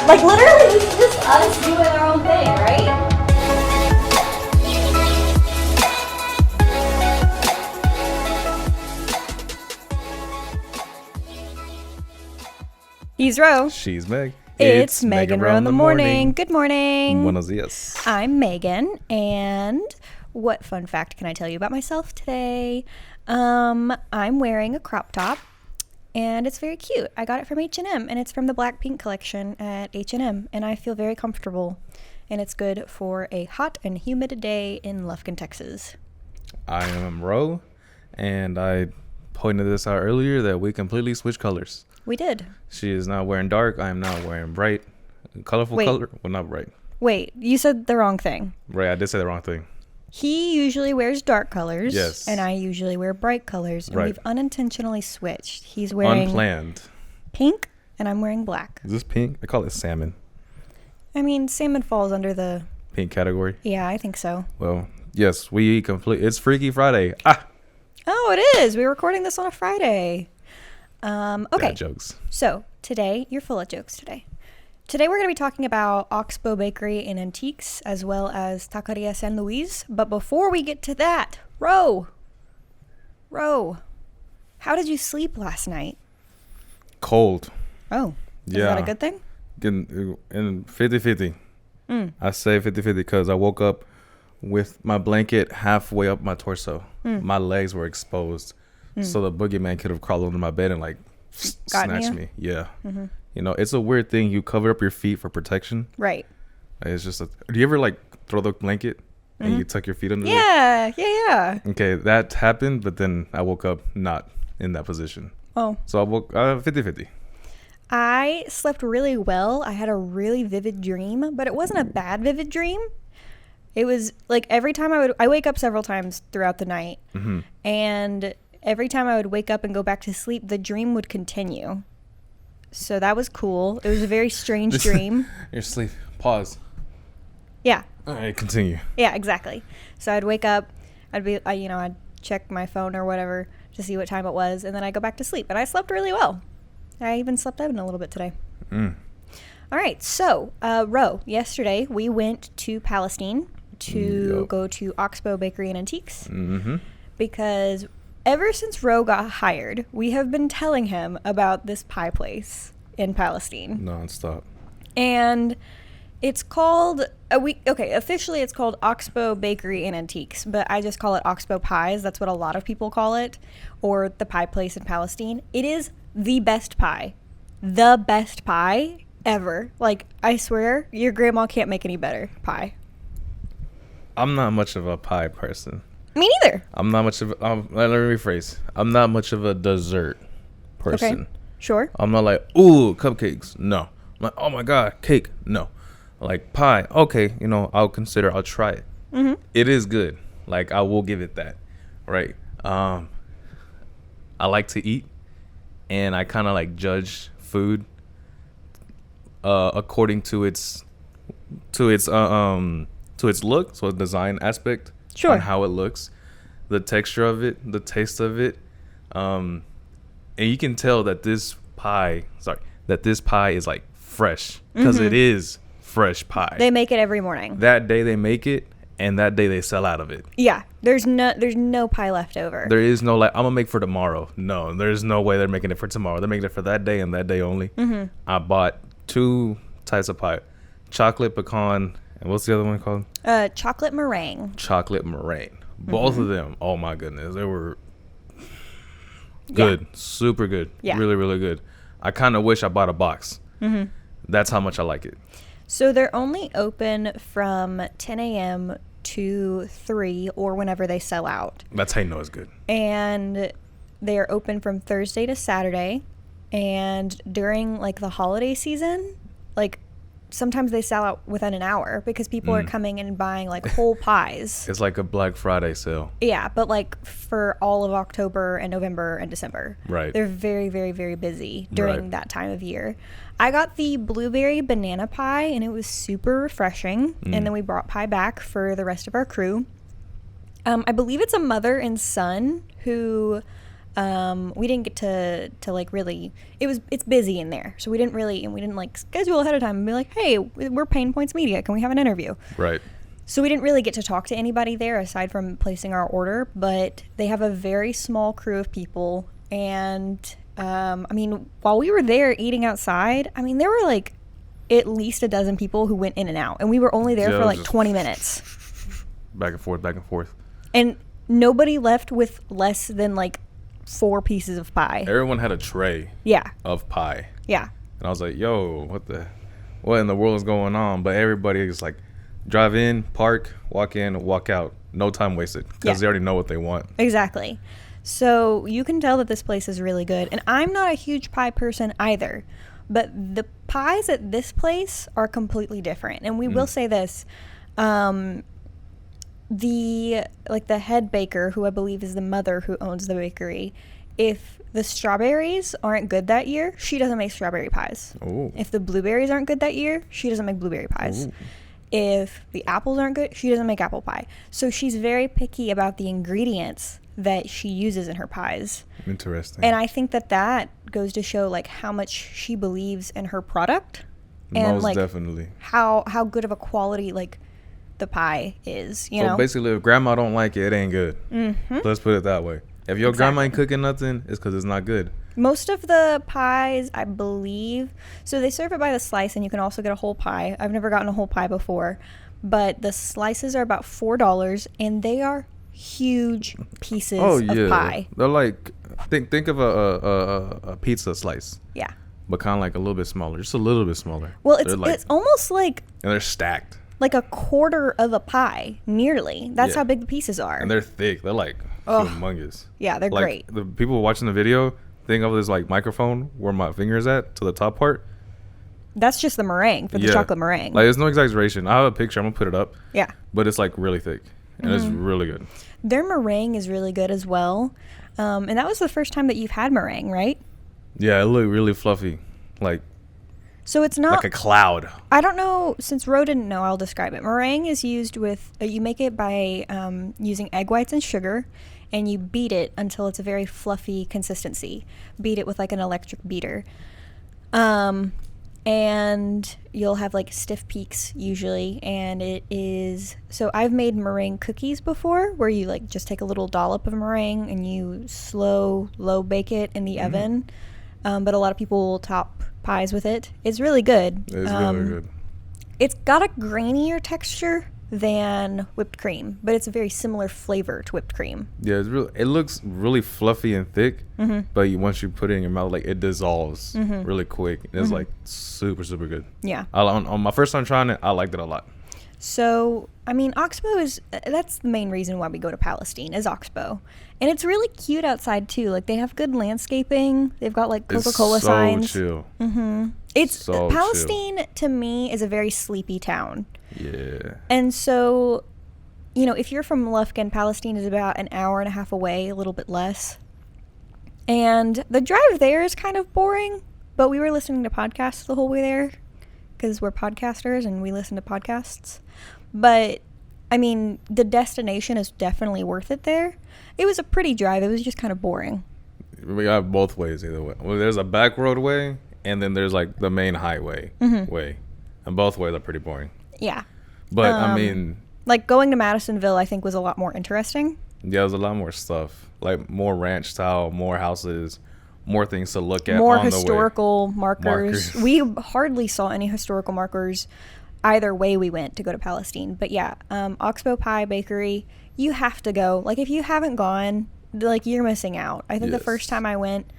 Like, literally, this is just us doing our own thing, right? He's Ro. She's Meg. It's Meg and Ro in the morning. Good morning. Buenos dias. I'm Megan, and what fun fact can I tell you about myself today? I'm wearing a crop top, and it's very cute. I got it from H&M, and it's from the Blackpink collection at H&M, and I feel very comfortable, and it's good for a hot and humid day in Lufkin, Texas. I am Ro, and I pointed this out earlier that we completely switched colors. We did. She is now wearing dark. I am now wearing bright. Colorful color? Well, not bright. Wait, you said the wrong thing. Right, I did say the wrong thing. He usually wears dark colors. Yes. And I usually wear bright colors. And right. We've unintentionally switched. He's wearing unplanned pink, and I'm wearing black. Is this pink? I call it salmon. I mean, salmon falls under the pink category. Yeah, I think so. Well, yes, we complete. It's Freaky Friday. Ah. Oh, it is. We're recording this on a Friday. Okay. Bad jokes. So today, you're full of jokes today. Today we're going to be talking about Oxbow Bakery and Antiques, as well as Taqueria San Luis. But before we get to that, Ro, how did you sleep last night? Cold. Oh, is yeah. that a good thing? In 50-50. I say 50-50 because I woke up with my blanket halfway up my torso. My legs were exposed. So the boogeyman could have crawled under my bed and snatched me. Yeah. Mm-hmm. You know, it's a weird thing. You cover up your feet for protection. Right. It's just do you ever throw the blanket and you tuck your feet under it? Yeah. Okay, that happened, but then I woke up not in that position. Oh. So I woke 50-50. I slept really well. I had a really vivid dream, but it wasn't a bad vivid dream. It was every time I wake up several times throughout the night, and every time I would wake up and go back to sleep, the dream would continue. So that was cool. It was a very strange dream. Your sleep. Pause. Yeah. All right, continue. Yeah, exactly. So I'd wake up, I'd check my phone or whatever to see what time it was, and then I'd go back to sleep. And I slept really well. I even slept out a little bit today. All right. So, Ro, yesterday we went to Palestine to go to Oxbow Bakery and Antiques because ever since Ro got hired, we have been telling him about this pie place in Palestine. Nonstop. And it's called, officially it's called Oxbow Bakery and Antiques, but I just call it Oxbow Pies. That's what a lot of people call it, or the pie place in Palestine. It is the best pie ever. I swear, your grandma can't make any better pie. I'm not much of a pie person. Me neither. I'm not much of let me rephrase. I'm not much of a dessert person. Okay. Sure. I'm not ooh, cupcakes. No. I'm oh my God, cake. No. Pie. Okay, I'll try it. It is good. I will give it that. Right. I like to eat, and I kind of judge food according to its look, so design aspect. Sure. On how it looks, the texture of it, the taste of it, and you can tell that this pie is fresh because it is fresh pie. They make it every morning. That day they make it, and that day they sell out of it. Yeah, there's no pie left over. There is no I'm gonna make for tomorrow. No, there's no way they're making it for tomorrow. They're making it for that day and that day only. I bought 2 types of pie, chocolate pecan. And what's the other one called? Chocolate meringue. Chocolate meringue. Both of them. Oh my goodness, they were good, super good. Yeah, really, really good. I kind of wish I bought a box. That's how much I like it. So they're only open from 10 a.m. to 3 or whenever they sell out. That's how you know it's good. And they are open from Thursday to Saturday. And during the holiday season, sometimes they sell out within an hour because people are coming and buying whole pies. It's like a Black Friday sale. Yeah, but for all of October and November and December. Right. They're very, very, very busy during that time of year. I got the blueberry banana pie, and it was super refreshing. And then we brought pie back for the rest of our crew. I believe it's a mother and son who We didn't get to like really, it's busy in there. So we didn't like schedule ahead of time and be like, hey, we're Payne Points Media. Can we have an interview? Right. So we didn't really get to talk to anybody there aside from placing our order, but they have a very small crew of people. And, I mean, while we were there eating outside, I mean, there were like at least a dozen people who went in and out. And we were only there for like 20 minutes. Back and forth, back and forth. And nobody left with less than like 4 pieces of pie. Everyone had a tray. Yeah. Of pie. Yeah. And I was like, yo, what in the world is going on? But everybody is like, drive in, park, walk in, walk out. No time wasted because they already know what they want. Exactly. So you can tell that this place is really good. And I'm not a huge pie person either. But the pies at this place are completely different. And we will say this. The head baker, who I believe is the mother who owns the bakery, if the strawberries aren't good that year, she doesn't make strawberry pies. Ooh. If the blueberries aren't good that year, she doesn't make blueberry pies. Ooh. If the apples aren't good, she doesn't make apple pie. So she's very picky about the ingredients that she uses in her pies. Interesting. And I think that goes to show like how much she believes in her product. And most like definitely. How good of a quality like the pie is, you know? So basically, if grandma don't like it, it ain't good. Mm-hmm. Let's put it that way. If your grandma ain't cooking nothing, it's because it's not good. Most of the pies, I believe, so they serve it by the slice, and you can also get a whole pie. I've never gotten a whole pie before, but the slices are about $4, and they are huge pieces of pie. They're like, think of a pizza slice. Yeah. But kind of like a little bit smaller, just a little bit smaller. Well, it's almost like... And they're stacked. Like a quarter of a pie, nearly. That's how big the pieces are. And they're thick. They're like humongous. Yeah, they're great. The people watching the video think of this like microphone where my finger is at to the top part. That's just the meringue for the chocolate meringue. Like, there's no exaggeration. I have a picture. I'm gonna put it up. Yeah. But it's like really thick, and it's really good. Their meringue is really good as well, and that was the first time that you've had meringue, right? Yeah, it looked really fluffy, like. So it's not like a cloud. I don't know. Since Ro didn't know, I'll describe it. Meringue is used with you make it by using egg whites and sugar, and you beat it until it's a very fluffy consistency. Beat it with like an electric beater, and you'll have like stiff peaks usually. And it is so I've made meringue cookies before, where you like just take a little dollop of meringue and you low bake it in the oven. But a lot of people will top pies with it. It's really good. It's really good. It's got a grainier texture than whipped cream, but it's a very similar flavor to whipped cream. Yeah, it looks really fluffy and thick, but once you put it in your mouth, like it dissolves really quick. It's like super, super good. Yeah. On my first time trying it, I liked it a lot. So, I mean, Oxbow that's the main reason why we go to Palestine, is Oxbow. And it's really cute outside, too. Like, they have good landscaping. They've got, like, Coca-Cola signs. It's so chill. It's so Palestine, chill. To me, is a very sleepy town. Yeah. And so, you know, if you're from Lufkin, Palestine is about an hour and a half away, a little bit less. And the drive there is kind of boring, but we were listening to podcasts the whole way there because we're podcasters and we listen to podcasts. But, I mean, the destination is definitely worth it there. It was a pretty drive. It was just kind of boring. We got both ways either way. Well, there's a back road way, and then there's, like, the main highway way. And both ways are pretty boring. Yeah. But, I mean... Like, going to Madisonville, I think, was a lot more interesting. Yeah, there's a lot more stuff. Like, more ranch style, more houses, more things to look at more on historical markers. We hardly saw any historical markers either way we went to go to Palestine. But yeah, Oxbow Pie Bakery, you have to go. Like, if you haven't gone, like, you're missing out. I think the first time I went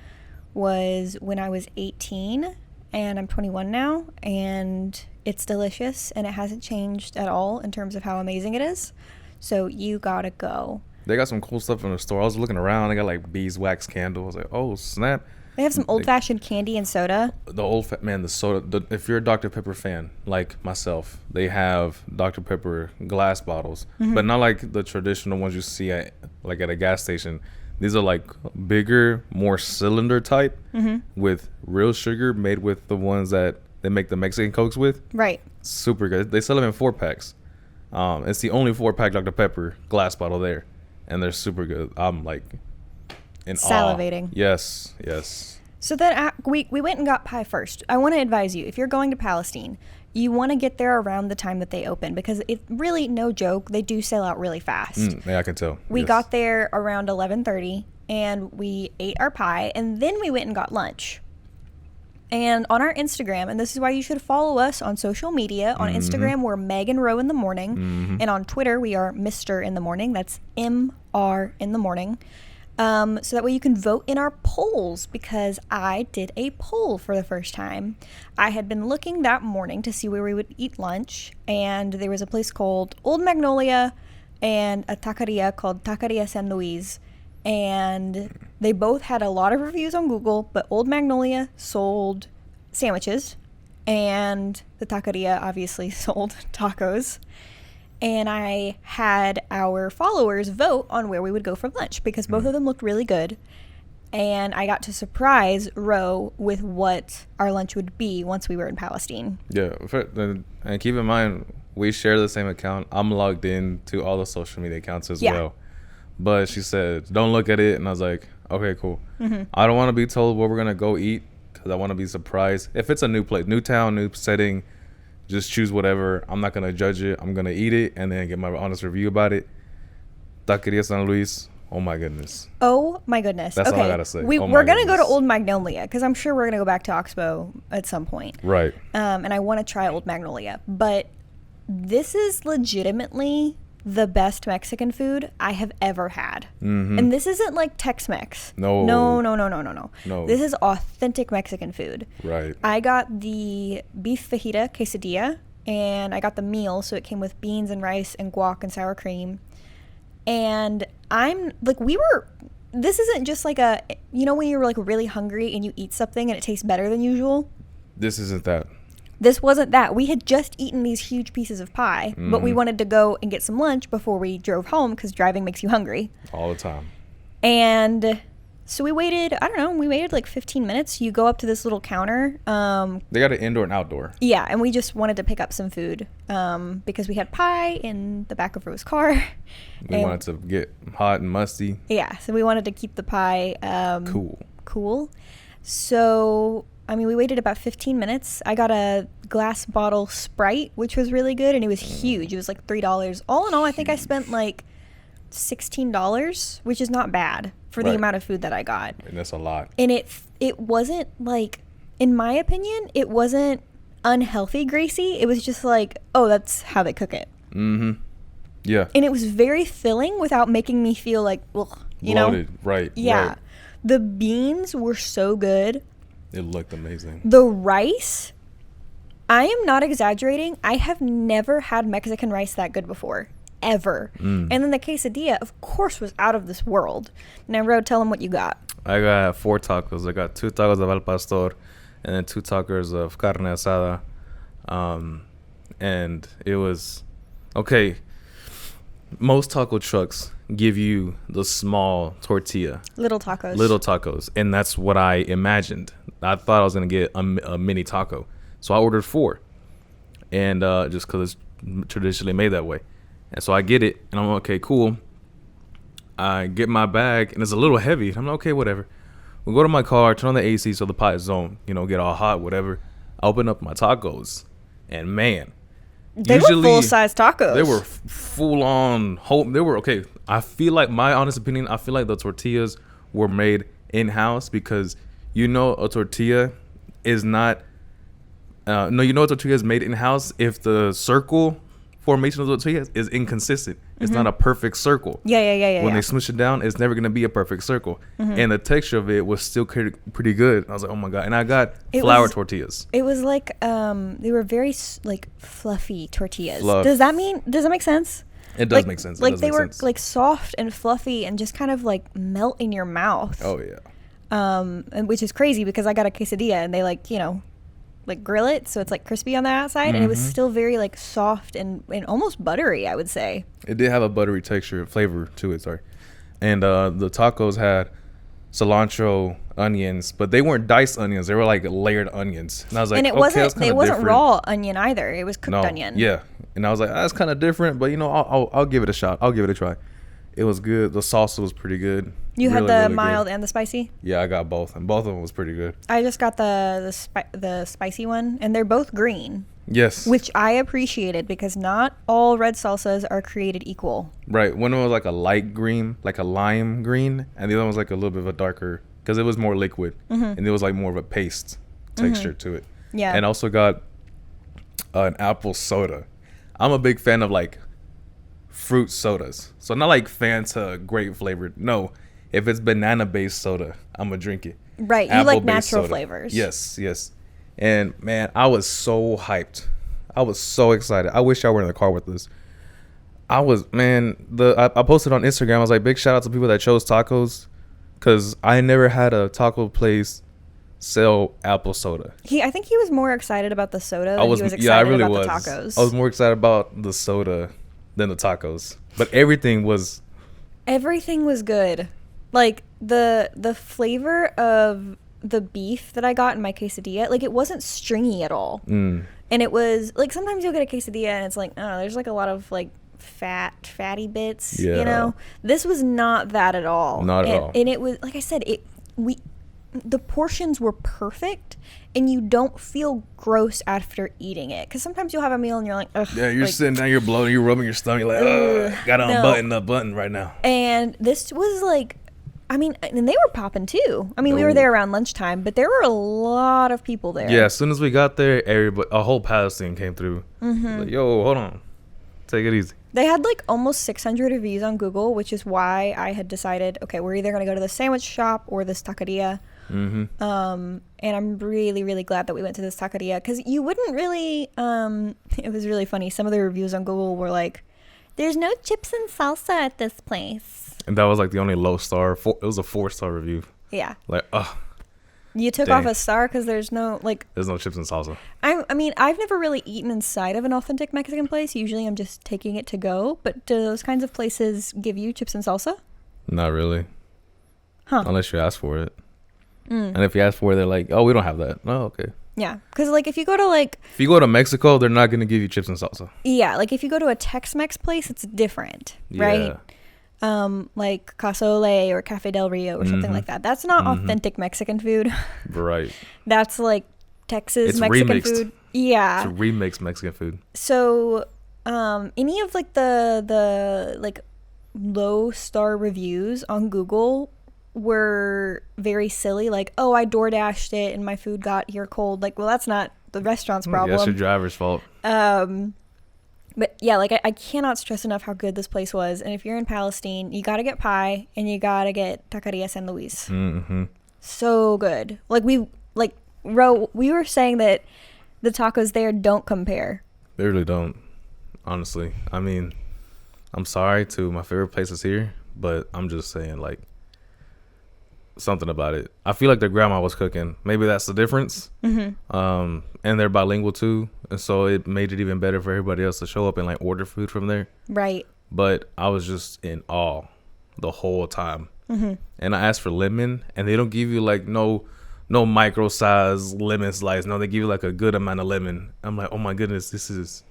was when I was 18, and I'm 21 now, and it's delicious, and it hasn't changed at all in terms of how amazing it is. So you gotta go. They got some cool stuff in the store. I was looking around. They got, like, beeswax candles. Like, oh, snap. They have some old-fashioned candy and soda. The soda. If you're a Dr. Pepper fan, like myself, they have Dr. Pepper glass bottles, but not like the traditional ones you see at a gas station. These are like bigger, more cylinder type with real sugar made with the ones that they make the Mexican Cokes with. Right. Super good. They sell them in 4-packs. It's the only 4-pack Dr. Pepper glass bottle there, and they're super good. I'm like, in salivating. awe. Yes. So then we went and got pie first. I want to advise you, if you're going to Palestine, you want to get there around the time that they open, because it really, no joke, they do sell out really fast. Yeah, I can tell. We got there around 11:30 and we ate our pie, and then we went and got lunch. And on our Instagram, and this is why you should follow us on social media. On Instagram, we're Meg and Ro in the morning. And on Twitter, we are Mr. in the morning. That's MR in the morning. So that way you can vote in our polls, because I did a poll for the first time. I had been looking that morning to see where we would eat lunch, and there was a place called Old Magnolia and a taqueria called Taqueria San Luis. And they both had a lot of reviews on Google, but Old Magnolia sold sandwiches, and the taqueria obviously sold tacos. And I had our followers vote on where we would go for lunch, because both of them looked really good. And I got to surprise Ro with what our lunch would be once we were in Palestine. Yeah, and keep in mind, we share the same account. I'm logged in to all the social media accounts as well. But she said, don't look at it. And I was like, okay, cool. I don't want to be told where we're going to go eat, because I want to be surprised. If it's a new place, new town, new setting, just choose whatever. I'm not going to judge it. I'm going to eat it and then get my honest review about it. Taqueria San Luis. Oh, my goodness. Oh, my goodness. That's all I got to say. We're going to go to Old Magnolia, because I'm sure we're going to go back to Oxbow at some point. Right. And I want to try Old Magnolia. But this is legitimately the best Mexican food I have ever had. And this isn't like Tex-Mex. No. This is authentic Mexican food. Right. I got the beef fajita quesadilla, and I got the meal, so it came with beans and rice and guac and sour cream. And I'm like, this isn't just like when you're like really hungry and you eat something and it tastes better than usual? This isn't that. This wasn't that. We had just eaten these huge pieces of pie, but we wanted to go and get some lunch before we drove home, because driving makes you hungry. All the time. And so we waited like 15 minutes. You go up to this little counter. They got an indoor and outdoor. Yeah, and we just wanted to pick up some food because we had pie in the back of Ro's car. We wanted to get hot and musty. Yeah, so we wanted to keep the pie cool. So we waited about 15 minutes. I got a glass bottle Sprite, which was really good, and it was huge. It was like $3. All in all, I think I spent like $16, which is not bad for the amount of food that I got. And that's a lot. And it wasn't like, in my opinion, it wasn't unhealthy greasy. It was just like, oh, that's how they cook it. Yeah. And it was very filling without making me feel like, ugh, bloated. Right. Yeah. Right. The beans were so good. It looked amazing. The rice, I am not exaggerating. I have never had Mexican rice that good before, ever. And then the quesadilla, of course, was out of this world. Now, Ro, tell them what you got. I got 4 tacos. I got 2 tacos of al pastor and then 2 tacos of carne asada. And it was, okay, most taco trucks give you the small tortilla. Little tacos. And that's what I imagined. I thought I was going to get a mini taco. So I ordered 4. And just because it's traditionally made that way. And so I get it. And I'm like, okay, cool. I get my bag. And it's a little heavy. I'm like, okay, whatever. We go to my car, turn on the AC so the pie don't, get all hot, whatever. I open up my tacos. And man. They were full-size tacos. They were full-on whole. They were, okay, I feel like, my honest opinion, I feel like the tortillas were made in-house because a tortilla is not, a tortilla is made in-house if the circle formation of the tortilla is inconsistent. It's not a perfect circle. Yeah. When they smush it down, it's never going to be a perfect circle. And the texture of it was still pretty good. I was like, oh my God. And I got flour tortillas. It was like, they were very like fluffy tortillas. Does that make sense? It does make sense. Like they were like soft and fluffy and just kind of like melt in your mouth. Oh yeah. And which is crazy because I got a quesadilla and they like grill it so it's like crispy on the outside and it was still very like soft and almost buttery, I would say. It did have a buttery flavor to it, sorry. And the tacos had cilantro, onions, but they weren't diced onions. They were like layered onions. And I was like, and it wasn't raw onion either. It was cooked onion. Yeah. And I was like, that's kind of different, but I'll give it a shot. I'll give it a try. It was good. The salsa was pretty good. You had the mild and the spicy? Yeah, I got both, and both of them was pretty good. I just got the spicy one, and they're both green. Yes. Which I appreciated because not all red salsas are created equal. Right. One was like a light green, like a lime green, and the other one was like a little bit of a darker, because it was more liquid, and it was like more of a paste texture to it. Yeah. And also got an apple soda. I'm a big fan of like fruit sodas. So not like Fanta grape flavored. No. If it's banana based soda, I'm gonna drink it. Right. You like natural flavors. Yes, yes. And man, I was so hyped. I was so excited. I wish y'all were in the car with us. I posted on Instagram. I was like, big shout out to people that chose tacos, because I never had a taco place sell apple soda. I think he was more excited about the soda than he was excited about the tacos. I was more excited about the soda than the tacos. But everything was good. Like the flavor of the beef that I got in my quesadilla, like it wasn't stringy at all. And it was like, sometimes you'll get a quesadilla and it's like, oh, there's like a lot of like fatty bits, you know. This was not that at all. Not at all. And it was, like I said, the portions were perfect, and you don't feel gross after eating it, because sometimes you'll have a meal and you're like, ugh. Yeah, you're sitting down, you're bloating, you're rubbing your stomach, you're like, ugh, gotta unbutton the button right now. And this was like, I mean, and they were popping too. I mean, we were there around lunchtime, but there were a lot of people there. Yeah, as soon as we got there, a whole Palestine came through. Like, yo, hold on, take it easy. They had like almost 600 reviews on Google, which is why I had decided, okay, we're either going to go to the sandwich shop or this taqueria. And I'm really, really glad that we went to this taqueria, because you wouldn't really, it was really funny. Some of the reviews on Google were like, there's no chips and salsa at this place. And that was like the only low star. It was a 4-star review. Yeah. Like, you took off a star because there's no chips and salsa. I mean, I've never really eaten inside of an authentic Mexican place. Usually I'm just taking it to go. But do those kinds of places give you chips and salsa? Not really. Huh. Unless you ask for it. And if you ask for it, they're like, oh, we don't have that. Oh, okay. Yeah. Because like if you go to Mexico, they're not going to give you chips and salsa. Yeah. Like if you go to a Tex-Mex place, it's different. Right? Like Casa Ole or Cafe Del Rio or something like that. That's not authentic Mexican food. Right. That's like Texas Mexican food. Yeah. It's remixed Mexican food. So any of like the like low star reviews on Google were very silly. Like, oh, I DoorDashed it and my food got here cold. Like, well, that's not the restaurant's problem. That's your driver's fault. But yeah, like I cannot stress enough how good this place was. And if you're in Palestine, you got to get pie and you got to get Taqueria San Luis. So good. Like we were saying that the tacos there don't compare. They really don't, honestly. I mean, I'm sorry to my favorite places here, but I'm just saying, like, something about it. I feel like their grandma was cooking. Maybe that's the difference. And they're bilingual too, and so it made it even better for everybody else to show up and like order food from there. Right. But I was just in awe the whole time. And I asked for lemon, and they don't give you like no micro size lemon slice. No, they give you like a good amount of lemon. I'm like, oh my goodness,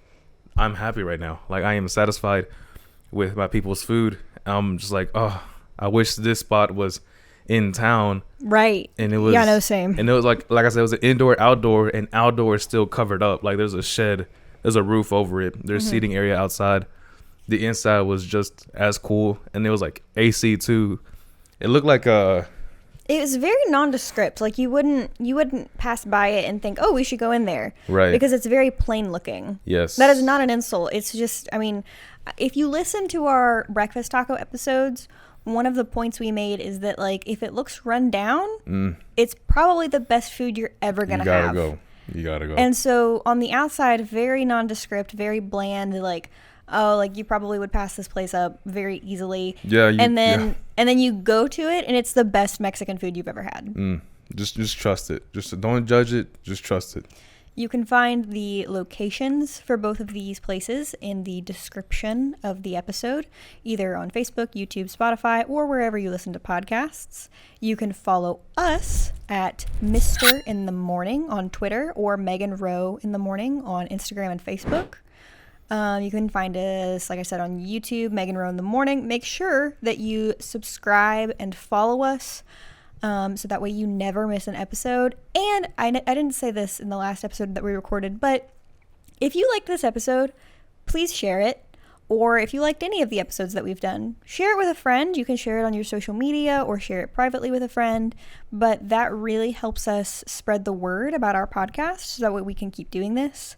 I'm happy right now. Like, I am satisfied with my people's food. I'm just like, oh, I wish this spot was in town. Right. And it was, yeah, no, same. And it was like I said, it was an indoor, outdoor, and outdoor is still covered up. Like, there's a shed, there's a roof over it, there's seating area outside. The inside was just as cool, and it was like AC too. It looked like it was very nondescript. Like you wouldn't pass by it and think, oh, we should go in there. Right. Because it's very plain looking. Yes. That is not an insult. It's just, I mean, if you listen to our breakfast taco episodes, one of the points we made is that, like, if it looks run down, it's probably the best food you're ever going to have. You gotta go. And so on the outside, very nondescript, very bland, like, oh, like you probably would pass this place up very easily. Yeah. And then you go to it and it's the best Mexican food you've ever had. Just trust it. Just don't judge it. Just trust it. You can find the locations for both of these places in the description of the episode, either on Facebook, YouTube, Spotify, or wherever you listen to podcasts. You can follow us at Mr. in the Morning on Twitter, or Meg and Ro in the Morning on Instagram and Facebook. You can find us, like I said, on YouTube, Meg and Ro in the morning. Make sure that you subscribe and follow us, so that way you never miss an episode. And I didn't say this in the last episode that we recorded, but if you liked this episode, please share it. Or if you liked any of the episodes that we've done, share it with a friend. You can share it on your social media or share it privately with a friend. But that really helps us spread the word about our podcast so that way we can keep doing this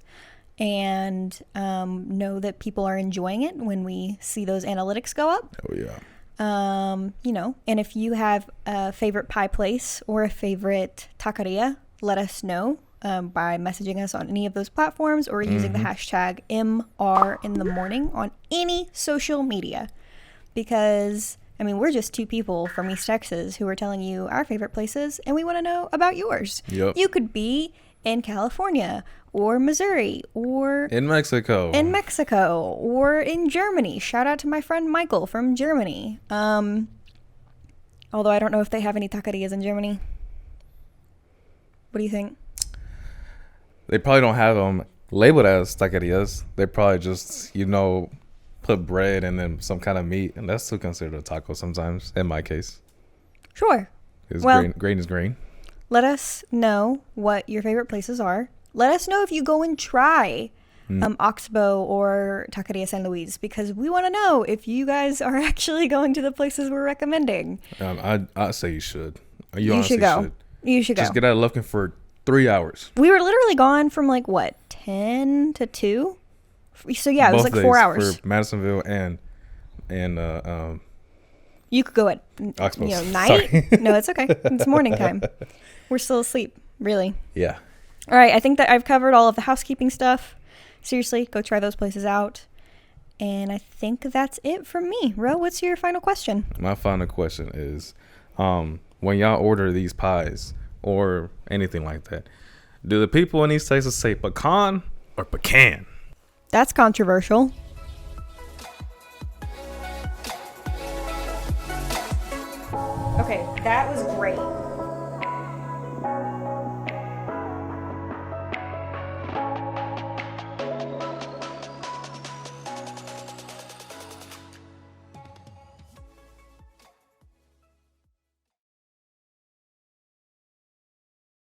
and know that people are enjoying it when we see those analytics go up. Oh, yeah. And if you have a favorite pie place or a favorite taqueria, let us know. By messaging us on any of those platforms or using the hashtag MRinthemorning on any social media. Because, we're just two people from East Texas who are telling you our favorite places, and we want to know about yours. Yep. You could be in California or Missouri or in Mexico or in Germany. Shout out to my friend Michael from Germany. Although I don't know if they have any taquerias in Germany. What do you think? They probably don't have them labeled as taquerias. They probably just, put bread and then some kind of meat, and that's still considered a taco sometimes, in my case. Sure. Grain is green. Let us know what your favorite places are. Let us know if you go and try Oxbow or Taqueria San Luis, because we want to know if you guys are actually going to the places we're recommending. I say you should. You should go. You should go. Just get out of Lufkin for 3 hours. We were literally gone from 10 to 2? So yeah, it was 4 hours. For Madisonville and you could go at Oxbow. Night. Sorry. No, it's okay. It's morning time. We're still asleep, really. Yeah. All right, I think that I've covered all of the housekeeping stuff. Seriously, go try those places out. And I think that's it from me. Ro, what's your final question? My final question is, when y'all order these pies or anything like that, do the people in East Texas say pecan or pecan? That's controversial. Okay, that was great.